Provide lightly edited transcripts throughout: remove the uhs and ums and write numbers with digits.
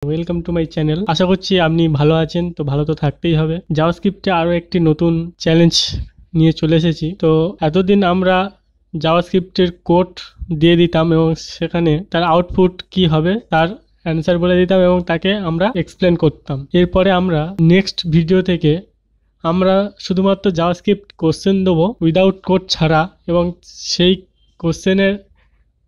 Welcome to my channel. আশা করছি আপনি ভালো আছেন। তো ভালো তো থাকতেই হবে। জাভাস্ক্রিপ্টে আরও একটি নতুন চ্যালেঞ্জ নিয়ে চলে এসেছি। তো এতদিন আমরা জাভাস্ক্রিপ্টের কোড দিয়ে দিতাম এবং সেখানে তার আউটপুট কি হবে তার অ্যান্সার বলে দিতাম এবং তাকে আমরা এক্সপ্লেন করতাম। এরপরে আমরা নেক্সট ভিডিও থেকে আমরা শুধুমাত্র জাভাস্ক্রিপ্ট কোশ্চেন দেবো উইদাউট কোড ছাড়া, এবং সেই কোশ্চেনের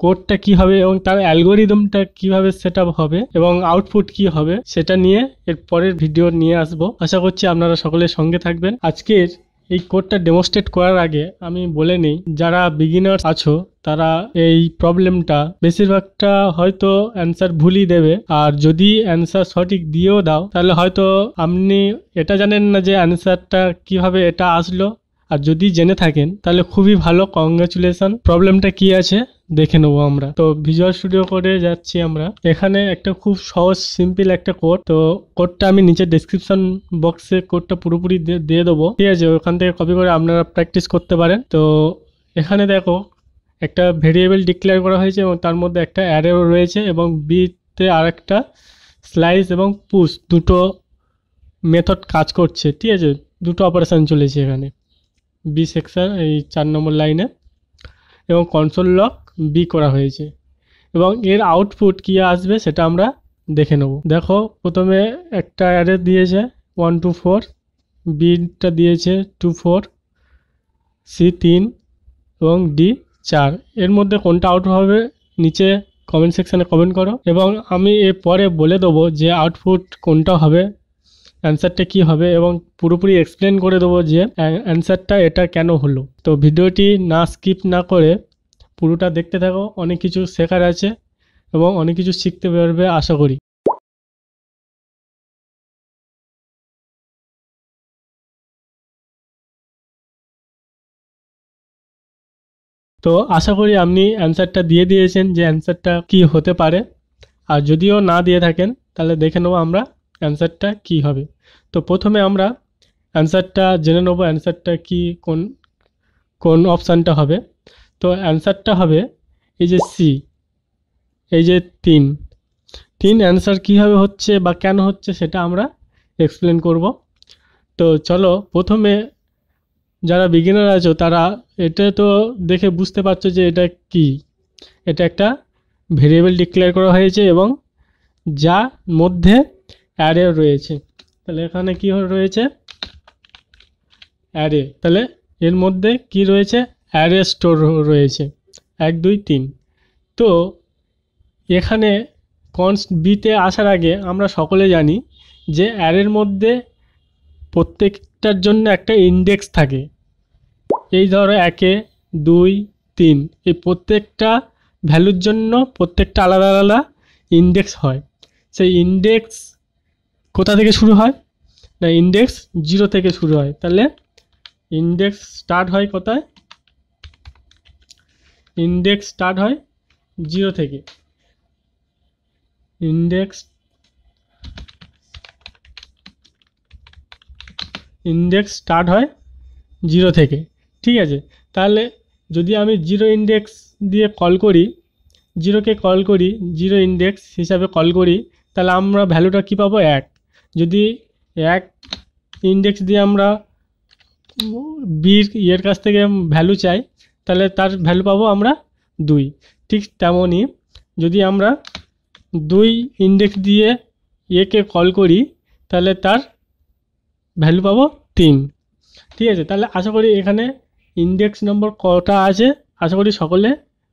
কোডটা কি হবে এবং তার অ্যালগোরিদমটা কিভাবে সেটআপ হবে এবং আউটপুট কি হবে সেটা নিয়ে এর পরের ভিডিও নিয়ে আসব। আশা করছি আপনারা সকলের সঙ্গে থাকবেন। আজকের এই কোডটা ডেমনস্ট্রেট করার আগে আমি বলে নেই, যারা বিগিনার্স আছো তারা এই প্রবলেমটা বেশিরভাগটা হয়তো অ্যান্সার ভুলই দেবে, আর যদি অ্যান্সার সঠিক দিয়েও দাও তাহলে হয়তো আপনি এটা জানেন না যে অ্যান্সারটা কিভাবে এটা আসলো। আর যদি জেনে থাকেন তাহলে খুবই ভালো, কংগ্রাচুলেশন। প্রবলেমটা কি আছে দেখে নেবো আমরা। তো ভিজুয়াল স্টুডিও কোডে যাচ্ছি আমরা। এখানে একটা খুব সহজ সিম্পল একটা কোড। তো কোডটা আমি নিচে ডেসক্রিপশন বক্সে কোডটা পুরোপুরি দিয়ে দেবো, ঠিক আছে? ওখান থেকে কপি করে আপনারা প্র্যাকটিস করতে পারেন। তো এখানে দেখো একটা ভেরিয়েবল ডিক্লেয়ার করা হয়েছে এবং তার মধ্যে একটা অ্যারেও রয়েছে এবং বিতে আর একটা স্লাইস এবং পুশ দুটো মেথড কাজ করছে, ঠিক আছে? দুটো অপারেশন চলেছে এখানে বি সেকশন এই 4 নম্বর লাইনে, এবং কনসোল লক বি করা হয়েছে এবং এর আউটপুট কি আসবে সেটা আমরা দেখে নেব। দেখো প্রথমে একটা অ্যারে দিয়েছে 1 2 4, বিটা দিয়েছে 2 4, সি 3 এবং ডি 4। এর মধ্যে কোনটা আউট হবে নিচে কমেন্ট সেকশানে কমেন্ট করো এবং আমি এর পরে বলে দেবো যে আউটপুট কোনটা হবে, অ্যান্সারটা কি হবে, এবং পুরোপুরি এক্সপ্লেন করে দেবো যে অ্যান্সারটা এটা কেন হলো। তো ভিডিওটি না স্কিপ না করে পুরোটা দেখতে থাকো, অনেক কিছু শেখার আছে এবং অনেক কিছু শিখতে পারবে আশা করি। তো আশা করি আপনি অ্যান্সারটা দিয়ে দিয়েছেন যে অ্যান্সারটা কি হতে পারে, আর যদিও না দিয়ে থাকেন তাহলে দেখে নেবো আমরা অ্যান্সারটা কি হবে। তো প্রথমে আমরা অ্যান্সারটা জেনে নেবো অ্যান্সারটা কি, কোন কোন অপশানটা হবে। তো অ্যান্সারটা হবে এই যে সি, এই যে 3 অ্যান্সার কীভাবে হচ্ছে বা কেন হচ্ছে সেটা আমরা এক্সপ্লেন করব। তো চলো, প্রথমে যারা বিগিনার আছো তারা এটা তো দেখে বুঝতে পারছো যে এটা কি। এটা একটা ভেরিয়েবল ডিক্লেয়ার করা হয়েছে এবং যার মধ্যে অ্যারে রয়েছে। তাহলে এখানে কি রয়েছে? অ্যারে। তাহলে এর মধ্যে কি রয়েছে? অ্যারে স্টোর রয়েছে 1 2 3। তো এখানে কনস্ট বিতে আসার আগে আমরা সকলে জানি যে অ্যারের মধ্যে প্রত্যেকটার জন্য একটা ইন্ডেক্স থাকে। এই ধরো 1 2 3, এই প্রত্যেকটা ভ্যালুর জন্য প্রত্যেকটা আলাদা আলাদা ইন্ডেক্স হয়। সেই ইন্ডেক্স কোথা থেকে শুরু হয়? না, ইন্ডেক্স 0 থেকে শুরু হয়। তাহলে ইন্ডেক্স স্টার্ট হয় কোথায়? ইন্ডেক্স স্টার্ট হয় 0 থেকে। ইন্ডেক্স স্টার্ট হয় 0 থেকে, ঠিক আছে? তাহলে যদি আমি 0 ইন্ডেক্স দিয়ে কল করি, 0কে কল করি, 0 ইন্ডেক্স হিসাবে কল করি, তাহলে আমরা ভ্যালুটা কী পাবো? 1। যদি 1 ইন্ডেক্স দিয়ে আমরা বির ইয়ের কাছ থেকে ভ্যালু চাই তাহলে তার ভ্যালু পাবো আমরা 2। ঠিক তেমনই যদি আমরা 2 ইন্ডেক্স দিয়ে একে কল করি তাহলে তার ভ্যালু পাবো 3, ঠিক আছে? তাহলে আশা করি এখানে ইন্ডেক্স নম্বর কটা আছে আশা করি সকলে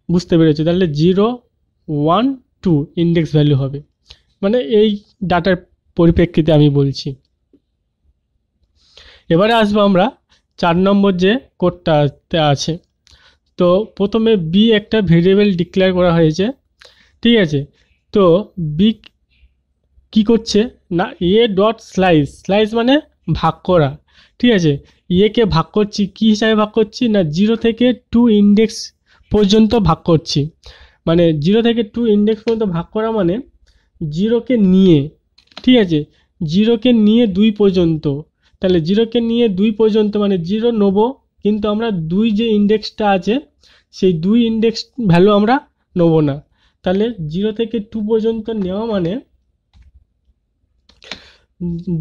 বুঝতে পেরেছে। তাহলে 0 1 2 ইন্ডেক্স ভ্যালু হবে, মানে এই ডাটার পরিপ্রেক্ষিতে আমি বলছি। এবারে আসবো আমরা 4 নম্বর যে কোডটাতে আছে। তো প্রথমে বি একটা ভেরিয়েবল ডিক্লেয়ার করা হয়েছে, ঠিক আছে? তো বি কি করছে না, এ ডট স্লাইস, স্লাইস মানে ভাগ করা, ঠিক আছে? একে ভাগ করছি কি হিসাবে ভাগ করছি না 0 থেকে 2 ইন্ডেক্স পর্যন্ত ভাগ করছি। মানে 0 থেকে 2 ইন্ডেক্স পর্যন্ত ভাগ করা মানে 0কে নিয়ে, ঠিক আছে? 0কে নিয়ে 2 পর্যন্ত। তাহলে 0কে নিয়ে 2 পর্যন্ত মানে 0 নেবো, কিন্তু আমরা 2 যে ইন্ডেক্সটা আছে সেই 2 ইন্ডেক্স ভ্যালু আমরা নেবো না। তাহলে 0 থেকে 2 পর্যন্ত নেওয়া মানে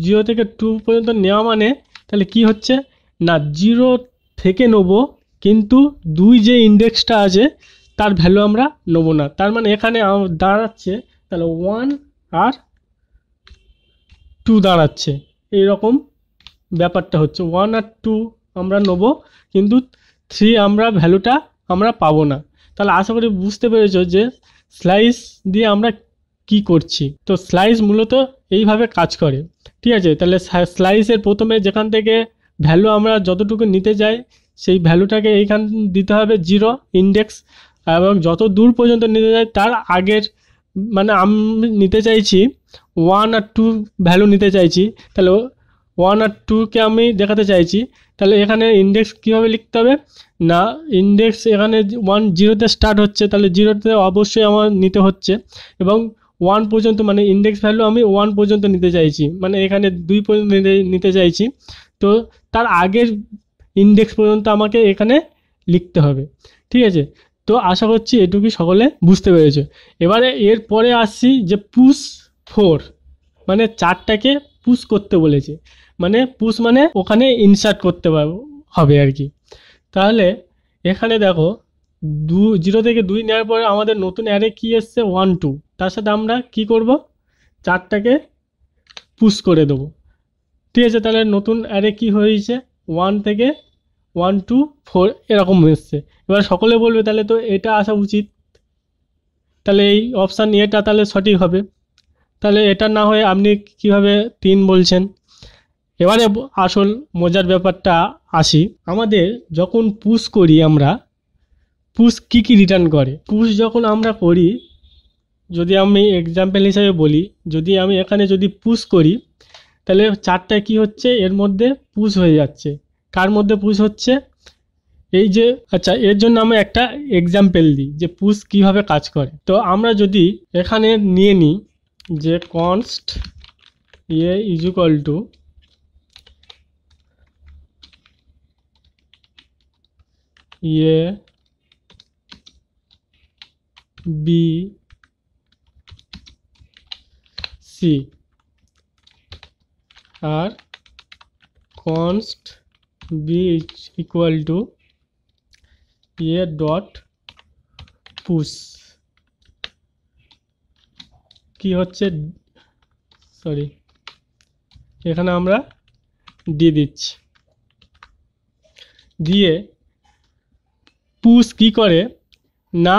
0 থেকে 2 পর্যন্ত নেওয়া মানে তাহলে কি হচ্ছে না 0 থেকে নেব, কিন্তু 2 যে ইন্ডেক্সটা আছে তার ভ্যালু আমরা নেব না। তার মানে এখানে দাঁড়াচ্ছে তাহলে 1 আর 2 দাঁড়াচ্ছে, এইরকম ব্যাপারটা হচ্ছে। 1 আর 2 আমরা নেব, কিন্তু 3 আমরা ভ্যালুটা আমরা পাবো না। তাহলে আশা করি বুঝতে পেরেছো যে স্লাইস দিয়ে আমরা কি করছি। তো স্লাইস মূলত এইভাবে কাজ করে, ঠিক আছে। তাহলে স্লাইসের প্রথমে যেখান থেকে ভ্যালু আমরা যতটুকু নিতে যাই সেই ভ্যালুটাকে এইখান দিতে হবে 0 ইন্ডেক্স, এবং যত দূর পর্যন্ত নিতে যাই তার আগের, মানে আমি নিতে চাইছি 1 আর 2 ভ্যালু নিতে চাইছি, তাহলে 1 আর 2কে আমি দেখাতে চাইছি। তাহলে এখানে ইন্ডেক্স কীভাবে লিখতে হবে না, ইন্ডেক্স এখানে 1 0তে স্টার্ট হচ্ছে, তাহলে 0তে অবশ্যই আমার নিতে হচ্ছে, এবং 1 পর্যন্ত মানে ইন্ডেক্স ভ্যালু আমি 1 পর্যন্ত নিতে চাইছি, মানে এখানে 2 পর্যন্ত নিতে চাইছি। তো তার আগের ইন্ডেক্স পর্যন্ত আমাকে এখানে লিখতে হবে, ঠিক আছে। তো আশা করছি এটুকুই সকলে বুঝতে পেরেছো। এবারে এরপরে আসছি যে পুশ 4, মানে 4টাকে পুশ করতে বলেছে, মানে পুশ মানে ওখানে ইনসার্ট করতে হবে আর কি। তাহলে এখানে দেখো 0 থেকে 2 নেওয়ার পরে আমাদের নতুন অ্যারে কি এসছে 1 2, তার সাথে আমরা কি করব 4টাকে পুশ করে দেবো, ঠিক আছে। তাহলে নতুন অ্যারে কি হয়েছে 1 থেকে 1 2 4 এরকম এসছে। এবার সকলে বলবে তাহলে তো এটা আসা উচিত, তাহলে এই অপশান এটা তাহলে সঠিক হবে। তাহলে এটা না হয়ে আপনি কিভাবে 3 বলছেন। এবারে আসল মজার ব্যাপারটা আসি, আমাদের যখন পুশ করি আমরা, পুশ কী কী রিটার্ন করে। পুশ যখন আমরা করি, যদি আমি এক্সাম্পল হিসাবে বলি, যদি আমি এখানে যদি পুশ করি তাহলে 4টা কি হচ্ছে এর মধ্যে পুশ হয়ে যাচ্ছে। কার মধ্যে পুশ হচ্ছে, এই যে, আচ্ছা এর জন্য আমি একটা এক্সাম্পল দিই যে পুশ কিভাবে কাজ করে। তো আমরা যদি এখানে নিয়ে নিই যে const a is equal to a b c আর const b is equal to a dot push, কি হচ্ছে সরি এখানে আমরা দিয়ে দিচ্ছি, দিয়ে পুশ কি করে না,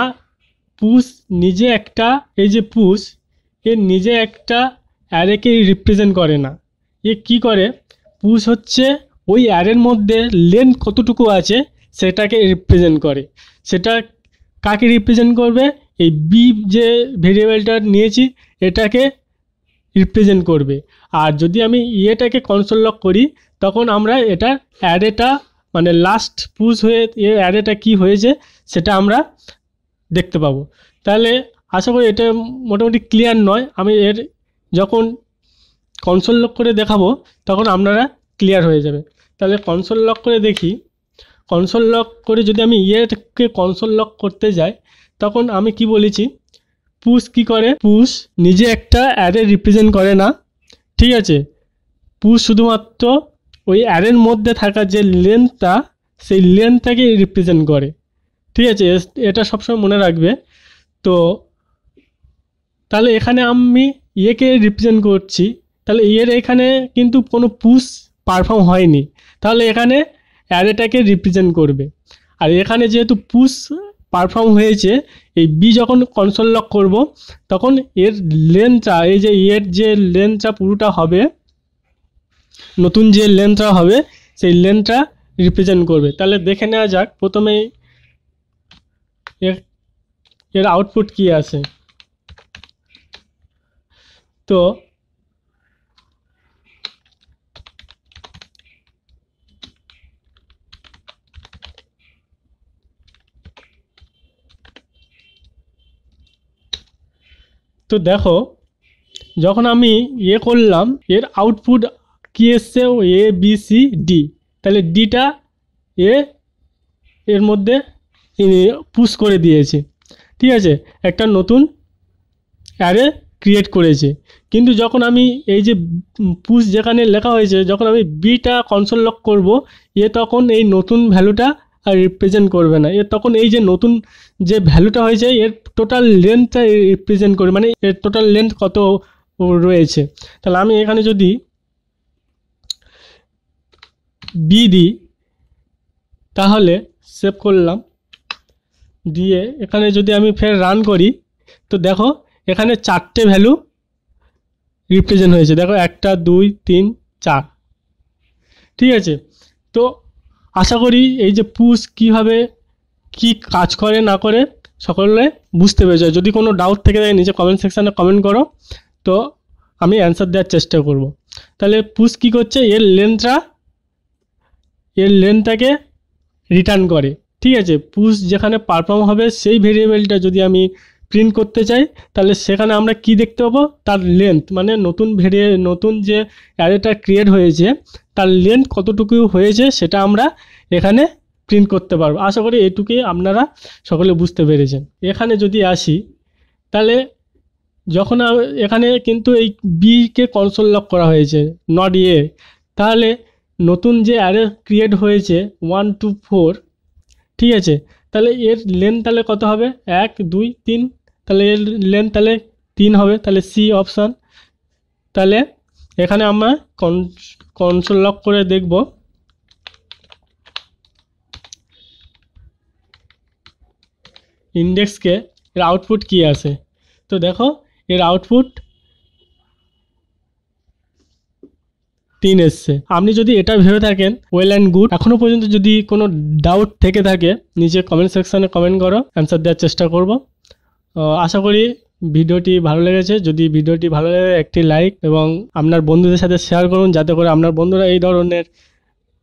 পুশ নিজে একটা, এই যে পুশ এর নিজে একটা অ্যারেকে রিপ্রেজেন্ট করে না। এ কি করে, পুশ হচ্ছে ওই অ্যারের মধ্যে লেন্থ কতটুকু আছে সেটাকে রিপ্রেজেন্ট করে। সেটা কাকে রিপ্রেজেন্ট করবে, এই বি যে ভেরিয়েবলটা নিয়েছি এটাকে রিপ্রেজেন্ট করবে। আর যদি আমি এটাকে কনসোল লক করি তখন আমরা এটা অ্যারেটা, মানে লাস্ট পুশ হয়ে এর অ্যারেটা কি হয়েছে সেটা আমরা দেখতে পাবো। তাহলে আশা করি এটা মোটামুটি ক্লিয়ার নয়, আমি এর যখন কনসোল লক করে দেখাবো তখন আপনারা ক্লিয়ার হয়ে যাবে। তাহলে কনসোল লক করে দেখি, কনসোল লক করে যদি আমি ইয়েকে কনসোল লক করতে যাই তখন আমি কি বলেছি, পুশ কি করে, পুশ নিজে একটা অ্যারে রিপ্রেজেন্ট করে না, ঠিক আছে। পুশ শুধুমাত্র ওই অ্যারের মধ্যে থাকা যে লেন্থটা সেই লেন্থটাকে রিপ্রেজেন্ট করে, ঠিক আছে। এটা সবসময় মনে রাখবে। তো তাহলে এখানে আমি ইয়েকে রিপ্রেজেন্ট করছি, তাহলে ইয়ের এখানে কিন্তু কোনো পুশ পারফর্ম হয়নি, তাহলে এখানে অ্যারেটাকে রিপ্রেজেন্ট করবে। আর এখানে যেহেতু পুশ পারফর্ম হয়েছে, এই বি যখন কনসোল লক করব তখন এর লেন্থটা, এই যে এর যে লেন্থটা পুরোটা হবে, নতুন যে লেন্থটা হবে সেই লেন্থটা রিপ্রেজেন্ট করবে। তাহলে দেখে নেওয়া যাক প্রথমে এর আউটপুট কি আসে। তো তো দেখো যখন আমি করলাম এর আউটপুট কি এসছে, এ বি সি ডি, তাহলে ডিটা এর মধ্যে পুশ করে দিয়েছে, ঠিক আছে। একটা নতুন অ্যারে ক্রিয়েট করেছে। কিন্তু যখন আমি এই যে পুশ যেখানে লেখা হয়েছে, যখন আমি বিটা কনসোল লক করব, তখন এই নতুন ভ্যালুটা আর রিপ্রেজেন্ট করবে না। তখন এই যে নতুন যে ভ্যালুটা হয়েছে এর টোটাল লেন্থটা রিপ্রেজেন্ট করবে, মানে এর টোটাল লেন্থ কত রয়েছে। তাহলে আমি এখানে যদি বি দিই, তাহলে সেভ করলাম, দিয়ে এখানে যদি আমি ফের রান করি, তো দেখো এখানে 4টে ভ্যালু রিপ্রেজেন্ট হয়েছে। দেখো 1 2 3 4, ঠিক আছে। তো আশা করি এই যে পুশ কীভাবে কি কাজ করে না করে সকলে বুঝতে পেরেছে। যদি কোনো ডাউট থেকে থাকে নিচে কমেন্ট সেকশানে কমেন্ট করো, তো আমি অ্যান্সার দেওয়ার চেষ্টা করব। তাহলে পুশ কী করছে, এর লেন্থটাকে রিটার্ন করে, ঠিক আছে। পুশ যেখানে পারফর্ম হবে সেই ভেরিয়েবলটা যদি আমি প্রিন্ট করতে চাই, তাহলে সেখানে আমরা কি দেখতে পাবো, তার লেন্থ, মানে নতুন যে অ্যারেটা ক্রিয়েট হয়েছে তার লেন্থ কতটুকু হয়েছে সেটা আমরা এখানে প্রিন্ট করতে পারবো। আশা করি এটুকুই আপনারা সকলে বুঝতে পেরেছেন। এখানে যদি আসি, তাহলে যখন এখানে কিন্তু এই বিকে কনসোল লক করা হয়েছে, নট এ, তাহলে নতুন যে অ্যারে ক্রিয়েট হয়েছে 1 2 4, ঠিক আছে। তাহলে এর লেন্থ তাহলে কত হবে, 1 2 3, তাহলে এর লেন্থ তাহলে 3 হবে, তাহলে সি অপশান। তাহলে এখানে আমরা কনসোল লক করে দেখব ইন্ডেক্সকে, এর আউটপুট কী আসে। তো দেখো এর আউটপুট 3 এসছে। আপনি যদি এটা ভেবে থাকেন ওয়েল অ্যান্ড গুড। এখনও পর্যন্ত যদি কোনো ডাউট থেকে থাকে নিচে কমেন্ট সেকশানে কমেন্ট করো, অ্যান্সার দেওয়ার চেষ্টা করব। আশা করি ভিডিওটি ভালো লেগেছে। যদি ভিডিওটি ভালো লাগে একটি লাইক এবং আপনার বন্ধুদের সাথে শেয়ার করুন, যাতে করে আপনার বন্ধুরা এই ধরনের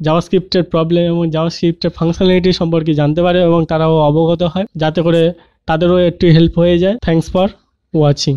জাভাস্ক্রিপ্টের প্রবলেম এবং জাভাস্ক্রিপ্টের ফাংশনালিটি সম্পর্কে জানতে পারে এবং তারাও অবগত হয়, যাতে করে তাদেরও একটু হেল্প হয়ে যায়। Thanks for watching.